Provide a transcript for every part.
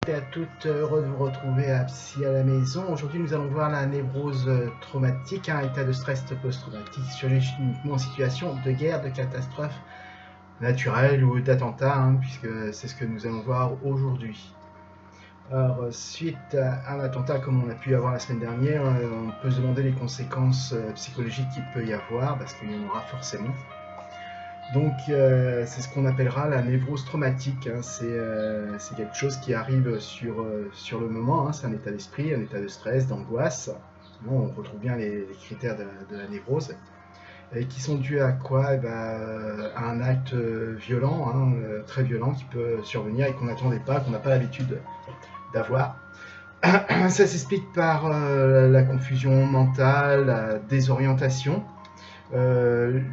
et à toutes, heureux de vous retrouver à Psy à la maison. Aujourd'hui, nous allons voir la névrose traumatique, un état de stress post-traumatique surgit uniquement en situation de guerre, de catastrophe naturelle ou d'attentat, puisque c'est ce que nous allons voir aujourd'hui. Alors, suite à un attentat comme on a pu avoir la semaine dernière, on peut se demander les conséquences psychologiques qu'il peut y avoir, parce qu'il y en aura forcément. Donc c'est ce qu'on appellera la névrose traumatique, c'est quelque chose qui arrive sur le moment, c'est un état d'esprit, un état de stress, d'angoisse. On retrouve bien les critères de la névrose, et qui sont dus à quoi? À un acte violent, très violent, qui peut survenir et qu'on n'attendait pas, qu'on n'a pas l'habitude d'avoir. Ça s'explique par la confusion mentale, la désorientation.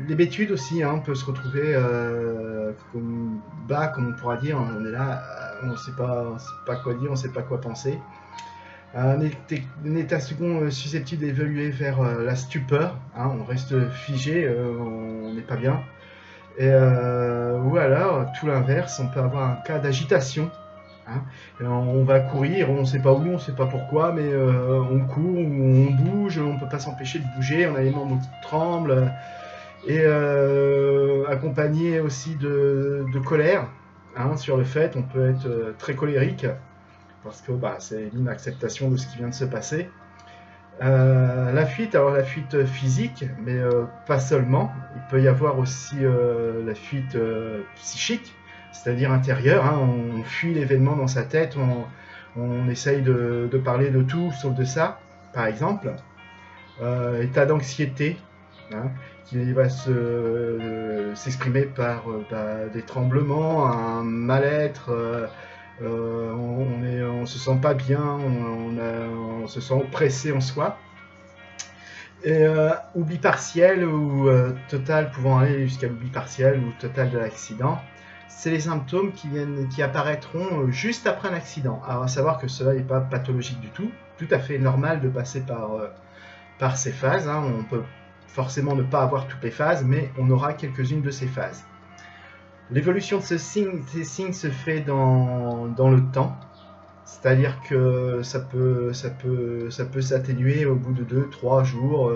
L'hébétude aussi, on peut se retrouver comme on pourra dire, on est là, on ne sait pas quoi dire, on ne sait pas quoi penser. Un état second susceptible d'évoluer vers la stupeur, on reste figé, on n'est pas bien. Ou alors, tout l'inverse, on peut avoir un cas d'agitation. On va courir, on ne sait pas où, on ne sait pas pourquoi, mais on court, on bouge, on ne peut pas s'empêcher de bouger, on a les membres qui tremblent, et accompagné aussi de colère sur le fait, on peut être très colérique, parce que c'est l'inacceptation de ce qui vient de se passer. La fuite, alors la fuite physique, mais pas seulement, il peut y avoir aussi la fuite psychique, c'est-à-dire intérieure, on fuit l'événement dans sa tête, on essaye de parler de tout sauf de ça, par exemple. État d'anxiété, qui va s'exprimer par des tremblements, un mal-être, on se sent pas bien, on se sent oppressé en soi. Et oubli partiel ou total, pouvant aller jusqu'à l'oubli partiel ou total de l'accident, c'est les symptômes qui apparaîtront juste après un accident. Alors à savoir que cela n'est pas pathologique du tout à fait normal de passer par ces phases, on peut forcément ne pas avoir toutes les phases, mais on aura quelques-unes de ces phases. L'évolution de ces signes se fait dans le temps, c'est-à-dire que ça peut s'atténuer au bout de 2-3 jours,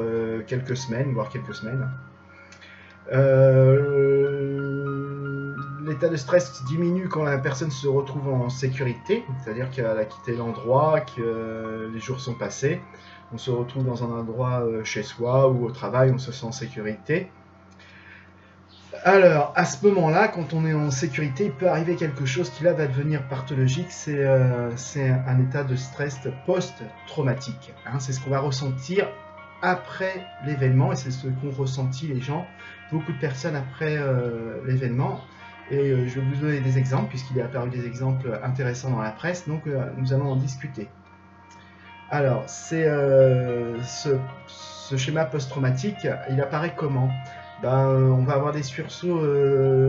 quelques semaines, voire quelques semaines. L'état de stress diminue quand la personne se retrouve en sécurité, c'est-à-dire qu'elle a quitté l'endroit, que les jours sont passés, on se retrouve dans un endroit chez soi ou au travail, on se sent en sécurité. Alors, à ce moment-là, quand on est en sécurité, il peut arriver quelque chose qui là va devenir pathologique, c'est un état de stress post-traumatique. C'est ce qu'on va ressentir après l'événement, et c'est ce qu'ont ressenti les gens, beaucoup de personnes après l'événement. Et je vais vous donner des exemples, puisqu'il est apparu des exemples intéressants dans la presse, donc nous allons en discuter. Alors, c'est ce schéma post-traumatique, il apparaît comment? On va avoir des sursauts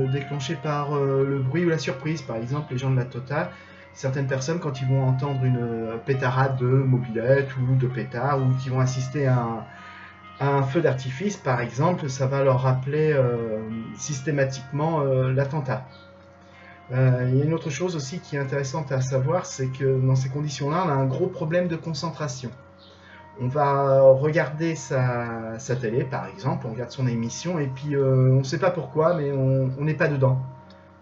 déclenchés par le bruit ou la surprise. Par exemple, les gens de la Tota, certaines personnes, quand ils vont entendre une pétarade de mobilette ou de pétard, ou qui vont assister à un feu d'artifice, par exemple, ça va leur rappeler systématiquement l'attentat. Il y a une autre chose aussi qui est intéressante à savoir, c'est que dans ces conditions-là, on a un gros problème de concentration. On va regarder sa télé, par exemple, on regarde son émission, et puis on ne sait pas pourquoi, mais on n'est pas dedans.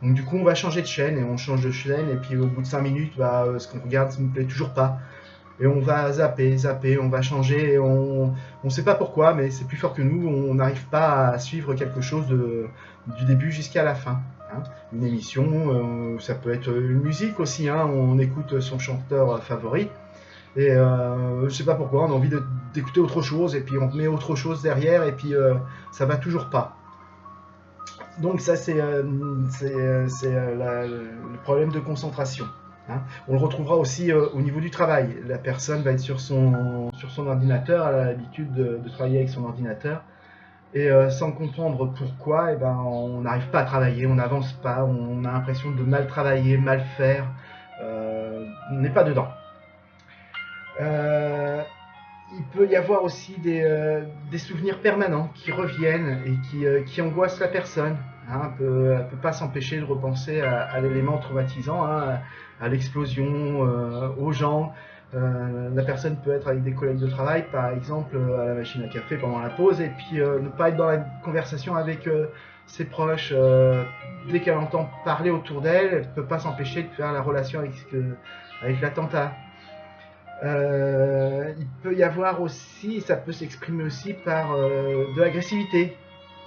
Donc du coup, on va changer de chaîne, et on change de chaîne, et puis au bout de 5 minutes, ce qu'on regarde, ça ne nous plaît toujours pas. Et on va zapper, on va changer, et on ne sait pas pourquoi, mais c'est plus fort que nous, on n'arrive pas à suivre quelque chose du début jusqu'à la fin. Une émission, ça peut être une musique aussi, on écoute son chanteur favori, et je sais pas pourquoi, on a envie d'écouter autre chose, et puis on met autre chose derrière, et puis ça va toujours pas. Donc ça c'est le problème de concentration. On le retrouvera aussi au niveau du travail. La personne va être sur son ordinateur, elle a l'habitude de travailler avec son ordinateur, et sans comprendre pourquoi, on n'arrive pas à travailler, on n'avance pas, on a l'impression de mal travailler, mal faire, on n'est pas dedans. Il peut y avoir aussi des souvenirs permanents qui reviennent et qui angoissent la personne. Hein, elle peut pas s'empêcher de repenser à l'élément traumatisant, hein, à l'explosion, aux gens. La personne peut être avec des collègues de travail, par exemple, à la machine à café pendant la pause, et puis ne pas être dans la conversation avec ses proches. Dès qu'elle entend parler autour d'elle, elle ne peut pas s'empêcher de faire la relation avec l'attentat. Il peut y avoir aussi, ça peut s'exprimer aussi par de l'agressivité.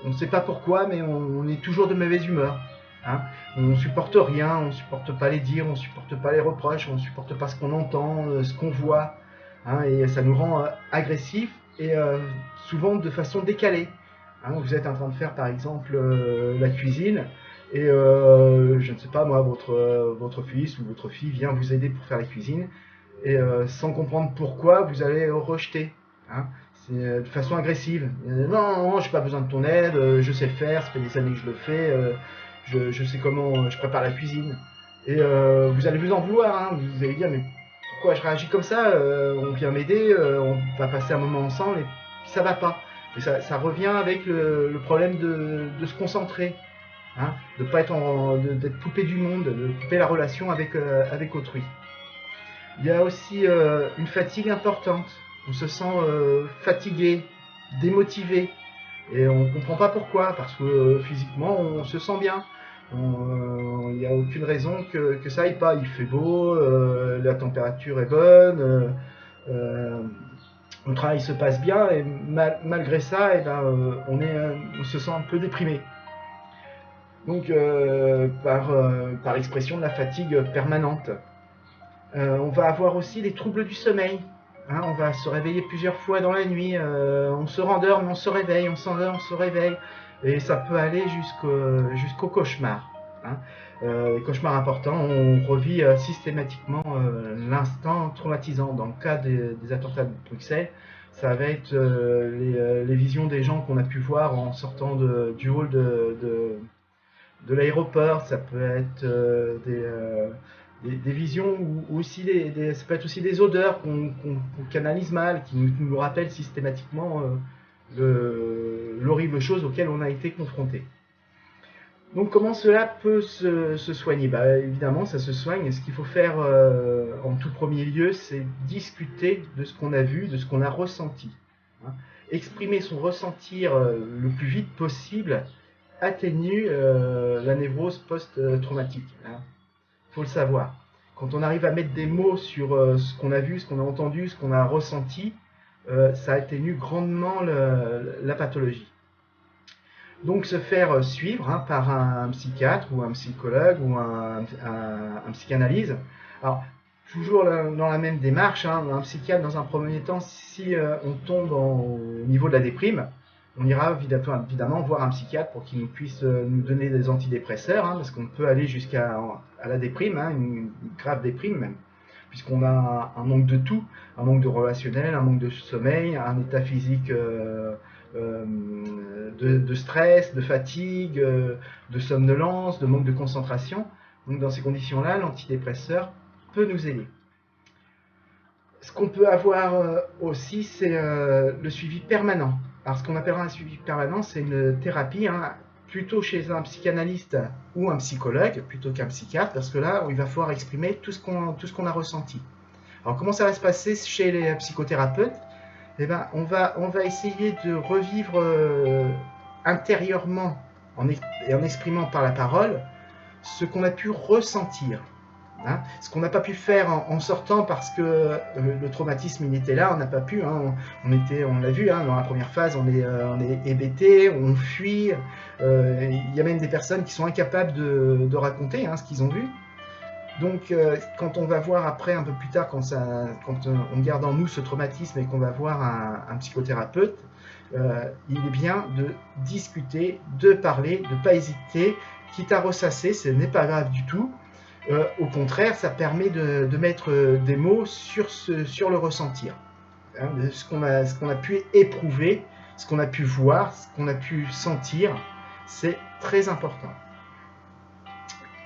On ne sait pas pourquoi, mais on est toujours de mauvaise humeur. Hein. On ne supporte rien, on ne supporte pas les dires, on ne supporte pas les reproches, on ne supporte pas ce qu'on entend, ce qu'on voit. Hein, et ça nous rend agressifs et souvent de façon décalée. Hein, vous êtes en train de faire par exemple la cuisine et je ne sais pas moi, votre fils ou votre fille vient vous aider pour faire la cuisine et sans comprendre pourquoi vous allez rejeter. Hein. C'est de façon agressive. Non, non, j'ai pas besoin de ton aide, je sais le faire, ça fait des années que je le fais, je sais comment je prépare la cuisine. Et vous allez vous en vouloir, hein. Vous allez dire mais pourquoi je réagis comme ça, on vient m'aider, on va passer un moment ensemble et puis ça va pas. Et ça revient avec le problème de se concentrer, hein, de pas être d'être coupé du monde, de couper la relation avec autrui. Il y a aussi une fatigue importante. On se sent fatigué, démotivé. Et on ne comprend pas pourquoi, parce que physiquement, on se sent bien. Il n'y a aucune raison que ça aille pas. Il fait beau, la température est bonne, le travail se passe bien, et malgré ça, eh ben, on se sent un peu déprimé. Donc, par expression de la fatigue permanente. On va avoir aussi des troubles du sommeil. Hein, on va se réveiller plusieurs fois dans la nuit. On se rendort, mais on se réveille, on s'endort, on se réveille. Et ça peut aller jusqu'au cauchemar. Hein. Les cauchemars importants, on revit systématiquement l'instant traumatisant. Dans le cas des attentats de Bruxelles, ça va être les visions des gens qu'on a pu voir en sortant du hall de l'aéroport. Ça peut être des visions ou aussi ça peut être aussi des odeurs qu'on canalise mal, qui nous rappellent systématiquement l'horrible chose auquel on a été confronté. Donc comment cela peut se soigner? Évidemment, ça se soigne. Et ce qu'il faut faire en tout premier lieu, c'est discuter de ce qu'on a vu, de ce qu'on a ressenti. Hein. Exprimer son ressentir le plus vite possible atténue la névrose post-traumatique. Hein. Faut le savoir. Quand on arrive à mettre des mots sur ce qu'on a vu, ce qu'on a entendu, ce qu'on a ressenti, ça atténue grandement la pathologie. Donc se faire suivre par un psychiatre ou un psychologue ou un psychanalyste. Alors, toujours dans la même démarche, hein, un psychiatre dans un premier temps, si on tombe au niveau de la déprime, on ira évidemment voir un psychiatre pour qu'il puisse nous donner des antidépresseurs, hein, parce qu'on peut aller jusqu'à la déprime, hein, une grave déprime même, puisqu'on a un manque de tout, un manque de relationnel, un manque de sommeil, un état physique de stress, de fatigue, de somnolence, de manque de concentration. Donc dans ces conditions-là, l'antidépresseur peut nous aider. Ce qu'on peut avoir aussi, c'est le suivi permanent. Alors ce qu'on appellera un suivi permanent, c'est une thérapie, hein, plutôt chez un psychanalyste ou un psychologue, plutôt qu'un psychiatre, parce que là, il va falloir exprimer tout ce qu'on a ressenti. Alors comment ça va se passer chez les psychothérapeutes? Eh ben, on va essayer de revivre intérieurement, en exprimant par la parole, ce qu'on a pu ressentir. Hein, ce qu'on n'a pas pu faire en sortant parce que le traumatisme il était là, on n'a pas pu, hein, on l'a vu, hein, dans la première phase, on est hébété, on fuit, il y a même des personnes qui sont incapables de raconter ce qu'ils ont vu. Donc quand on va voir après, un peu plus tard, quand on garde en nous ce traumatisme et qu'on va voir un psychothérapeute, il est bien de discuter, de parler, de ne pas hésiter, quitte à ressasser, ce n'est pas grave du tout. Au contraire, ça permet de mettre des mots sur le ressentir, hein, ce qu'on a pu éprouver, ce qu'on a pu voir, ce qu'on a pu sentir, c'est très important.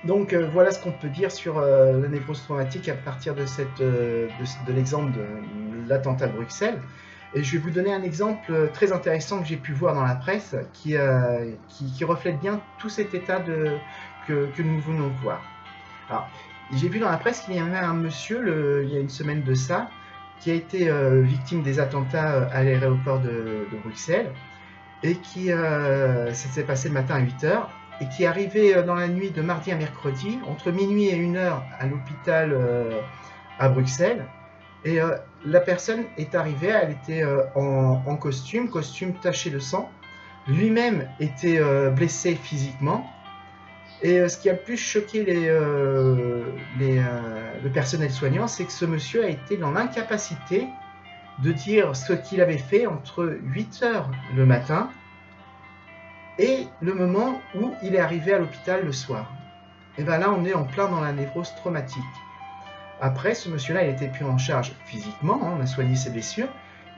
Donc voilà ce qu'on peut dire sur la névrose traumatique à partir de l'exemple de l'attentat de Bruxelles. Et je vais vous donner un exemple très intéressant que j'ai pu voir dans la presse qui reflète bien tout cet état que nous venons de voir. Alors, j'ai vu dans la presse qu'il y avait un monsieur, il y a une semaine de ça, qui a été victime des attentats à l'aéroport de Bruxelles et ça s'est passé le matin à 8h et qui est arrivé dans la nuit de mardi à mercredi, entre minuit et 1h à l'hôpital à Bruxelles. Et la personne est arrivée, elle était en costume taché de sang. Lui-même était blessé physiquement. Et ce qui a le plus choqué le personnel soignant, c'est que ce monsieur a été dans l'incapacité de dire ce qu'il avait fait entre 8h le matin et le moment où il est arrivé à l'hôpital le soir. Et bien là, on est en plein dans la névrose traumatique. Après, ce monsieur-là, il a été pris en charge physiquement, on a soigné ses blessures,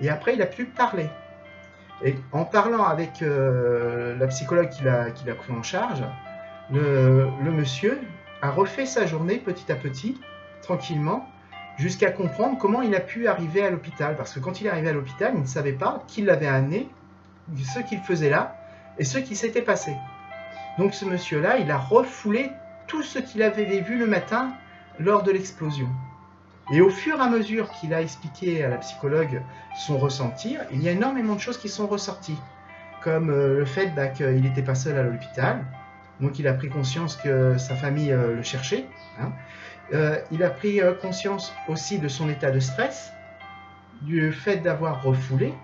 et après, il a pu parler. Et en parlant avec la psychologue qui l'a pris en charge, le monsieur a refait sa journée petit à petit, tranquillement, jusqu'à comprendre comment il a pu arriver à l'hôpital. Parce que quand il est arrivé à l'hôpital, il ne savait pas qui l'avait amené, ce qu'il faisait là, et ce qui s'était passé. Donc ce monsieur-là, il a refoulé tout ce qu'il avait vu le matin lors de l'explosion. Et au fur et à mesure qu'il a expliqué à la psychologue son ressenti, il y a énormément de choses qui sont ressorties. Comme le fait qu'il n'était pas seul à l'hôpital, donc il a pris conscience que sa famille le cherchait. Il a pris conscience aussi de son état de stress, du fait d'avoir refoulé.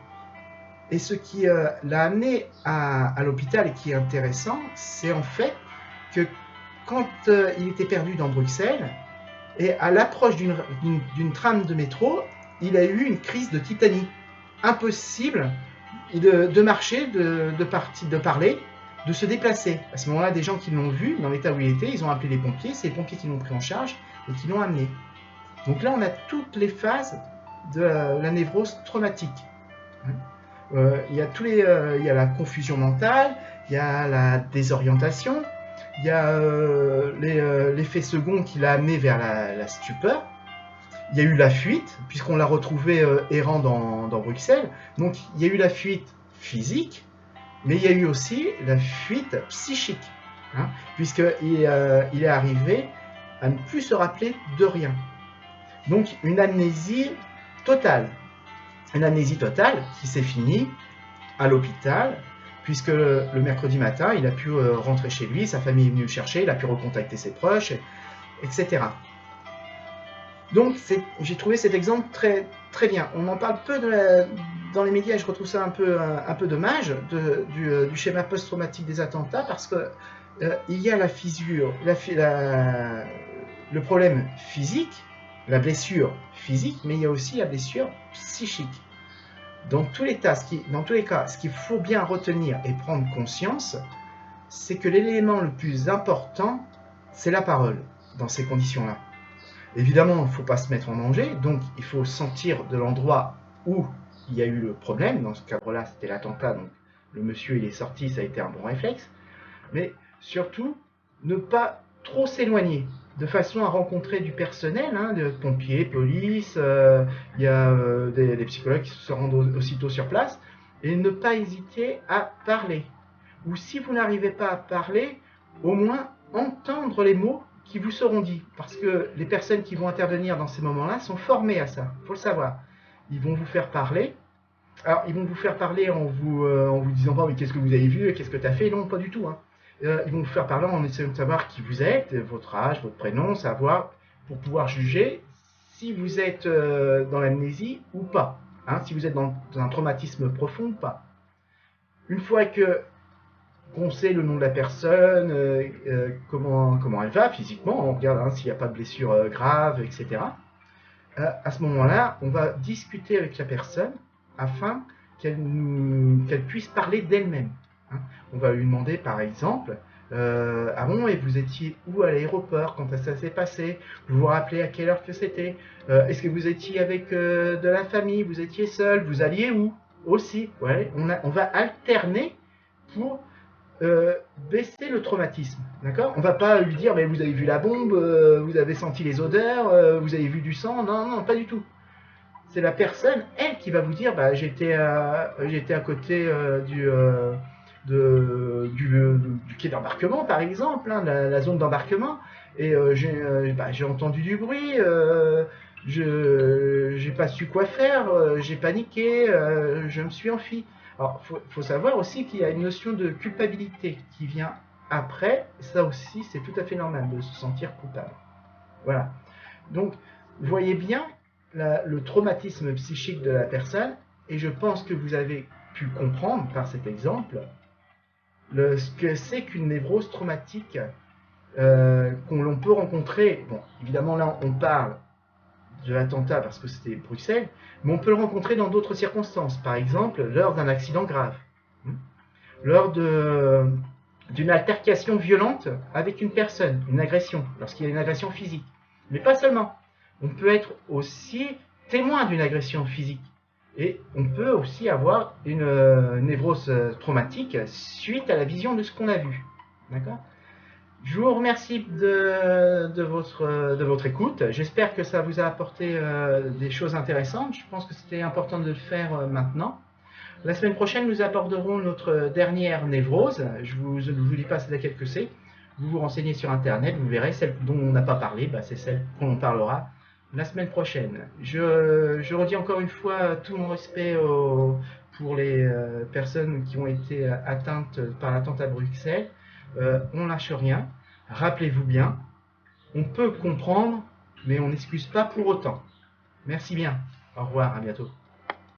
Et ce qui l'a amené à l'hôpital et qui est intéressant, c'est en fait que quand il était perdu dans Bruxelles, et à l'approche d'une trame de métro, il a eu une crise de tétanie. Impossible de marcher, de parler, de se déplacer. À ce moment-là, des gens qui l'ont vu, dans l'état où il était, ils ont appelé les pompiers, c'est les pompiers qui l'ont pris en charge et qui l'ont amené. Donc là, on a toutes les phases de la névrose traumatique. Il y a la confusion mentale, il y a la désorientation, il y a l'effet second qui l'a amené vers la stupeur. Il y a eu la fuite, puisqu'on l'a retrouvé errant dans Bruxelles. Donc il y a eu la fuite physique, mais il y a eu aussi la fuite psychique, puisqu'il est arrivé à ne plus se rappeler de rien. Donc une amnésie totale. Une amnésie totale qui s'est finie à l'hôpital, puisque le mercredi matin, il a pu rentrer chez lui, sa famille est venue le chercher, il a pu recontacter ses proches, etc. Donc j'ai trouvé cet exemple très, très bien. On en parle peu dans les médias et je retrouve ça un peu dommage du schéma post-traumatique des attentats parce que il y a la fissure, le problème physique, la blessure physique, mais il y a aussi la blessure psychique. Dans tous les cas, ce qu'il faut bien retenir et prendre conscience, c'est que l'élément le plus important, c'est la parole dans ces conditions-là. Évidemment, il ne faut pas se mettre en danger, donc il faut sentir de l'endroit où il y a eu le problème. Dans ce cadre-là, c'était l'attentat, donc le monsieur il est sorti, ça a été un bon réflexe. Mais surtout, ne pas trop s'éloigner, de façon à rencontrer du personnel, de pompiers, police, il y a des psychologues qui se rendent aussitôt sur place, et ne pas hésiter à parler. Ou si vous n'arrivez pas à parler, au moins entendre les mots qui vous seront dits, parce que les personnes qui vont intervenir dans ces moments-là sont formées à ça, il faut le savoir. Ils vont vous faire parler. Alors, ils vont vous faire parler en vous disant pas, mais qu'est-ce que vous avez vu, qu'est-ce que tu as fait? Non, pas du tout. Ils vont vous faire parler en essayant de savoir qui vous êtes, votre âge, votre prénom, savoir, pour pouvoir juger si vous êtes dans l'amnésie ou pas, si vous êtes dans un traumatisme profond ou pas. Une fois qu'on sait le nom de la personne, comment elle va physiquement, on regarde s'il n'y a pas de blessure grave, etc. À ce moment-là, on va discuter avec la personne afin qu'elle puisse parler d'elle-même. On va lui demander par exemple, ah bon, et vous étiez où à l'aéroport quand ça s'est passé? Vous vous rappelez à quelle heure que c'était? Est-ce que vous étiez avec de la famille? Vous étiez seul? Vous alliez où? Aussi, ouais, on va alterner pour baisser le traumatisme, d'accord? On va pas lui dire, mais vous avez vu la bombe, vous avez senti les odeurs, vous avez vu du sang, non, pas du tout. c'est la personne, elle, qui va vous dire bah, j'étais à côté du quai d'embarquement, par exemple, hein, la zone d'embarquement, et j'ai entendu du bruit, je n'ai pas su quoi faire, j'ai paniqué, je me suis enfui. Alors, faut savoir aussi qu'il y a une notion de culpabilité qui vient après. Ça aussi, c'est tout à fait normal de se sentir coupable. Voilà. Donc, vous voyez bien le traumatisme psychique de la personne, et je pense que vous avez pu comprendre par cet exemple ce que c'est qu'une névrose traumatique qu'on l'on peut rencontrer. Bon, évidemment, là, on parle de l'attentat parce que c'était Bruxelles, mais on peut le rencontrer dans d'autres circonstances. Par exemple, lors d'un accident grave, lors d'une altercation violente avec une personne, une agression, lorsqu'il y a une agression physique. Mais pas seulement. On peut être aussi témoin d'une agression physique. Et on peut aussi avoir une névrose traumatique suite à la vision de ce qu'on a vu. D'accord ? Je vous remercie de votre écoute. J'espère que ça vous a apporté des choses intéressantes. Je pense que c'était important de le faire maintenant. La semaine prochaine, nous aborderons notre dernière névrose. Je vous dis pas laquelle que c'est. Vous vous renseignez sur Internet, vous verrez. Celle dont on n'a pas parlé, bah, c'est celle qu'on parlera la semaine prochaine. Je redis encore une fois tout mon respect pour les personnes qui ont été atteintes par l'attentat à Bruxelles. On lâche rien. Rappelez-vous bien, on peut comprendre, mais on n'excuse pas pour autant. Merci bien. Au revoir, à bientôt.